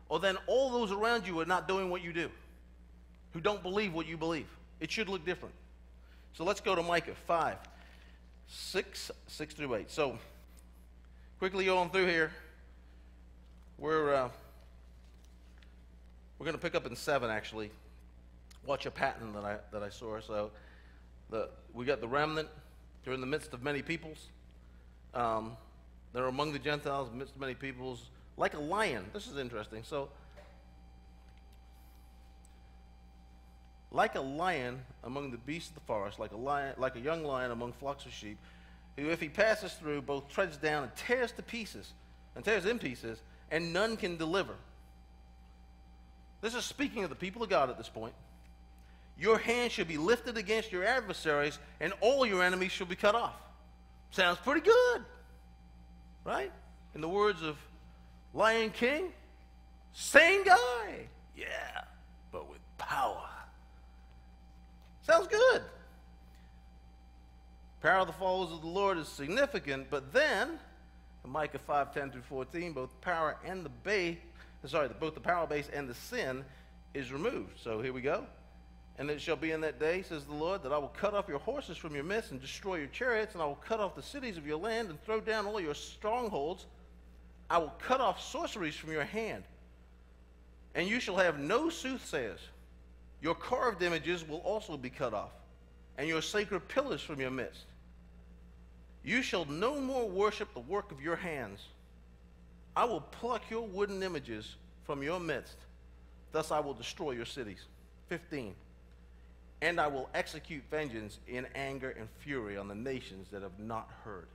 or then all those around you are not doing what you do, who don't believe what you believe. It should look different. So let's go to Micah 5, 6 through 8. So quickly going through here, we're going to pick up in 7 actually. Watch a pattern that I saw. So we got the remnant. They're in the midst of many peoples. They're among the Gentiles, in the midst of many peoples, like a lion. This is interesting. So, like a lion among the beasts of the forest, like a young lion among flocks of sheep, who, if he passes through, both treads down and tears in pieces, and none can deliver. This is speaking of the people of God at this point. Your hand should be lifted against your adversaries, and all your enemies shall be cut off. Sounds pretty good, right? In the words of Lion King, same guy, yeah, but with power. Sounds good. Power of the followers of the Lord is significant, but then, in Micah 5:10 through 14, both the power base and the sin is removed. So here we go. And it shall be in that day, says the Lord, that I will cut off your horses from your midst and destroy your chariots, and I will cut off the cities of your land and throw down all your strongholds. I will cut off sorceries from your hand, and you shall have no soothsayers. Your carved images will also be cut off, and your sacred pillars from your midst. You shall no more worship the work of your hands. I will pluck your wooden images from your midst. Thus I will destroy your cities. 15. And I will execute vengeance in anger and fury on the nations that have not heard.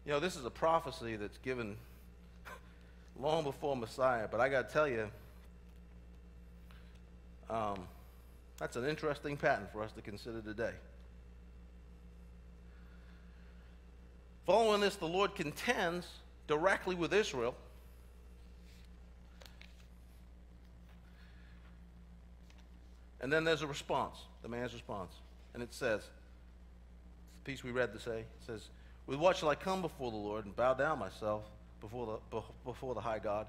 You know, this is a prophecy that's given long before Messiah, but I got to tell you, that's an interesting pattern for us to consider today. Following this, the Lord contends directly with Israel. And then there's a response, the man's response. And it says, the piece we read to say, it says, with what shall I come before the Lord and bow down myself before the high God?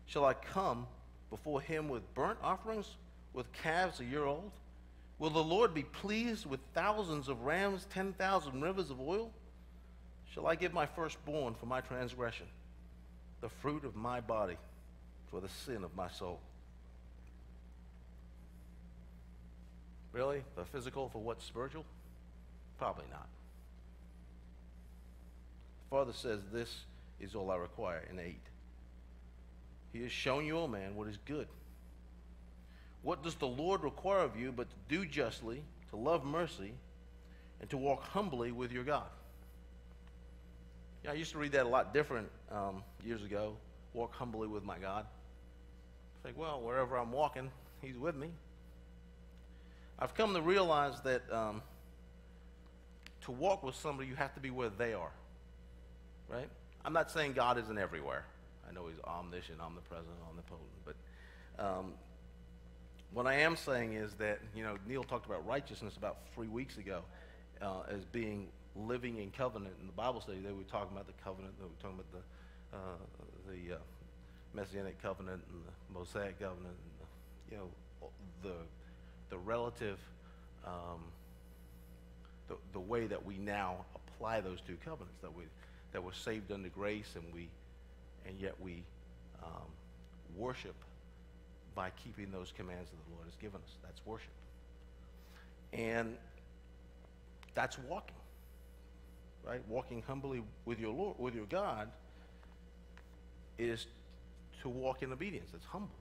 Shall I come before him with burnt offerings, with calves a year old? Will the Lord be pleased with thousands of rams, 10,000 rivers of oil? Shall I give my firstborn for my transgression, the fruit of my body for the sin of my soul? Really? The physical for what's spiritual? Probably not. The Father says, this is all I require in 8. He has shown you, O man, what is good. What does the Lord require of you but to do justly, to love mercy, and to walk humbly with your God? Yeah, I used to read that a lot different years ago. Walk humbly with my God. Think, well, wherever I'm walking, he's with me. I've come to realize that to walk with somebody, you have to be where they are, right? I'm not saying God isn't everywhere. I know he's omniscient, omnipresent, omnipotent, but what I am saying is that, you know, Neil talked about righteousness about 3 weeks ago as being living in covenant. In the Bible study, they were talking about the covenant, they were talking about the Messianic covenant and the Mosaic covenant, and you know, the relative, the way that we now apply those two covenants, that we're saved under grace, and yet we worship by keeping those commands that the Lord has given us. That's worship, and that's walking, right? Walking humbly with your Lord, with your God, is to walk in obedience. It's humble.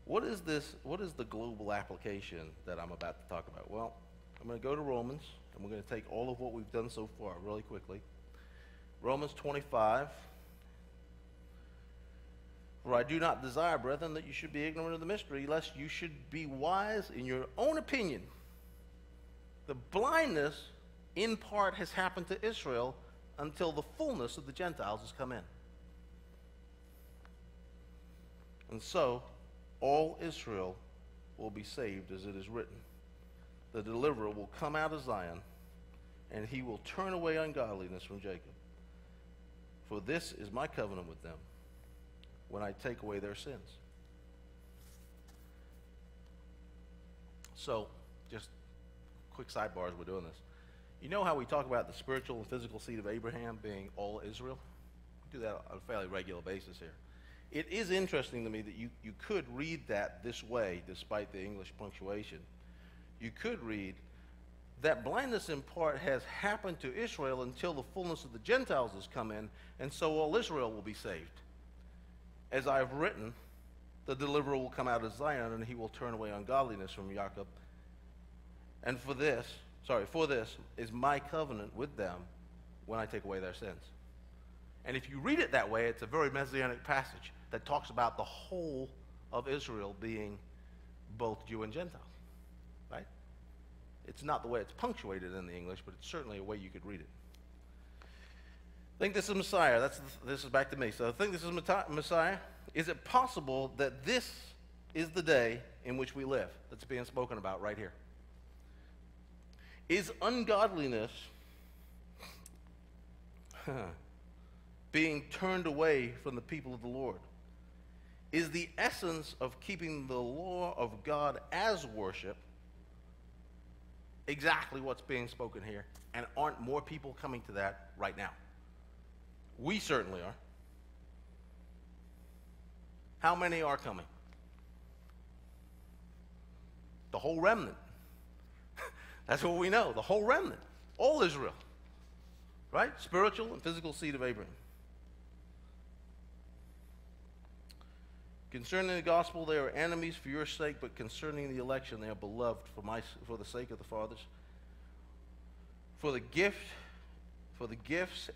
What is this? What is the global application that I'm about to talk about? Well, I'm going to go to Romans, and we're going to take all of what we've done so far really quickly. Romans 25. For I do not desire, brethren, that you should be ignorant of the mystery, lest you should be wise in your own opinion. The blindness, in part, has happened to Israel until the fullness of the Gentiles has come in. And so, all Israel will be saved, as it is written. The deliverer will come out of Zion, and he will turn away ungodliness from Jacob. For this is my covenant with them when I take away their sins. So, just quick sidebar as we're doing this. You know how we talk about the spiritual and physical seed of Abraham being all Israel? We do that on a fairly regular basis here. It is interesting to me that you could read that this way, despite the English punctuation. You could read that blindness in part has happened to Israel until the fullness of the Gentiles has come in, and so all Israel will be saved. As I have written, the deliverer will come out of Zion, and he will turn away ungodliness from Jacob. And for this is my covenant with them when I take away their sins. And if you read it that way, it's a very messianic passage that talks about the whole of Israel being both Jew and Gentile, right? It's not the way it's punctuated in the English, but it's certainly a way you could read it. I think this is Messiah. This is back to me. So I think this is Messiah. Is it possible that this is the day in which we live that's being spoken about right here? Is ungodliness being turned away from the people of the Lord? Is the essence of keeping the law of God as worship exactly what's being spoken here? And aren't more people coming to that right now? We certainly are. How many are coming? The whole remnant. That's what we know, the whole remnant. All Israel. Right? Spiritual and physical seed of Abraham. Concerning the gospel, they are enemies for your sake, but concerning the election, they are beloved for the sake of the fathers. For the gifts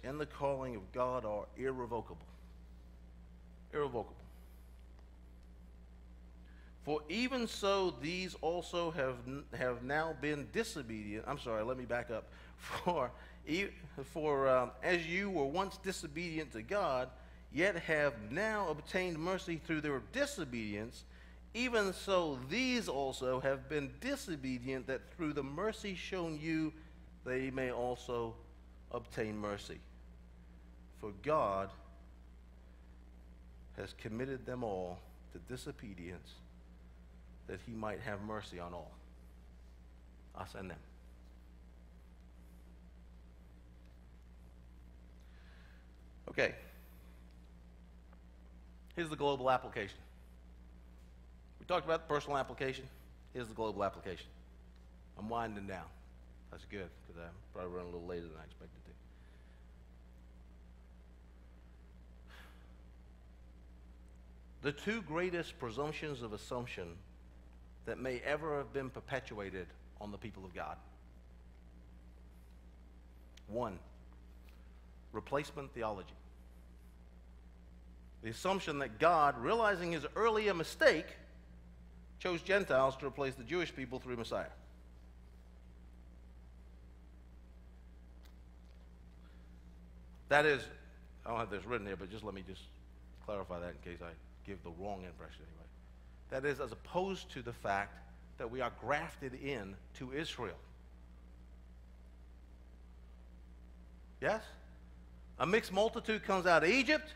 and the calling of God are irrevocable. Irrevocable. For even so, these also have now been disobedient. I'm sorry, let me back up. For as you were once disobedient to God, yet have now obtained mercy through their disobedience, even so these also have been disobedient, that through the mercy shown you, they may also obtain mercy. For God has committed them all to disobedience, that he might have mercy on all, us and them. Okay. Here's the global application. We talked about the personal application. Here's the global application. I'm winding down. That's good, because I'm probably running a little later than I expected to. The two greatest presumptions of assumption that may ever have been perpetuated on the people of God. One, replacement theology. The assumption that God, realizing his earlier mistake, chose Gentiles to replace the Jewish people through Messiah. That is, I don't have this written here, but just let me just clarify that in case I give the wrong impression anyway. That is, as opposed to the fact that we are grafted in to Israel. Yes? A mixed multitude comes out of Egypt,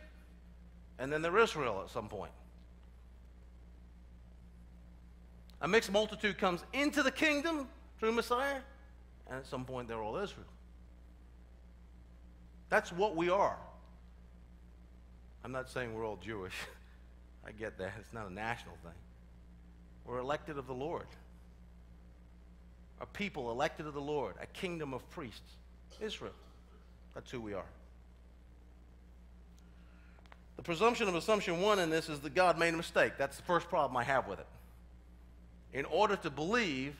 and then they're Israel at some point. A mixed multitude comes into the kingdom through Messiah, and at some point they're all Israel. That's what we are. I'm not saying we're all Jewish. I get that. It's not a national thing. We're elected of the Lord. A people elected of the Lord. A kingdom of priests. Israel. That's who we are. The presumption of assumption one in this is that God made a mistake. That's the first problem I have with it. In order to believe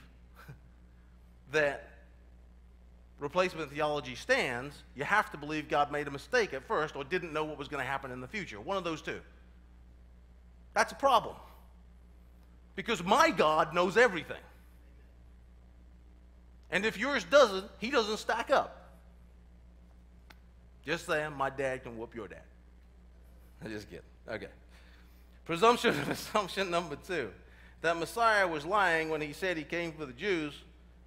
that replacement theology stands, you have to believe God made a mistake at first or didn't know what was going to happen in the future. One of those two. That's a problem. Because my God knows everything. And if yours doesn't, he doesn't stack up. Just saying, my dad can whoop your dad. I just kidding. Okay. Presumption of assumption number two. That Messiah was lying when he said he came for the Jews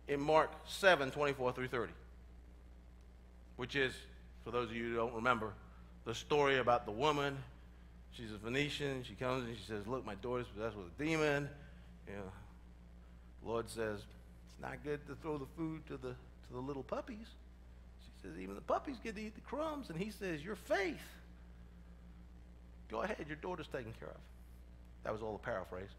in Mark 7:24 through 30. Which is, for those of you who don't remember, the story about the woman. She's a Phoenician. She comes and she says, look, my daughter's possessed with a demon. You know, the Lord says, it's not good to throw the food to the little puppies. She says, even the puppies get to eat the crumbs. And he says, your faith. Go ahead, your daughter's taken care of. That was all a paraphrase.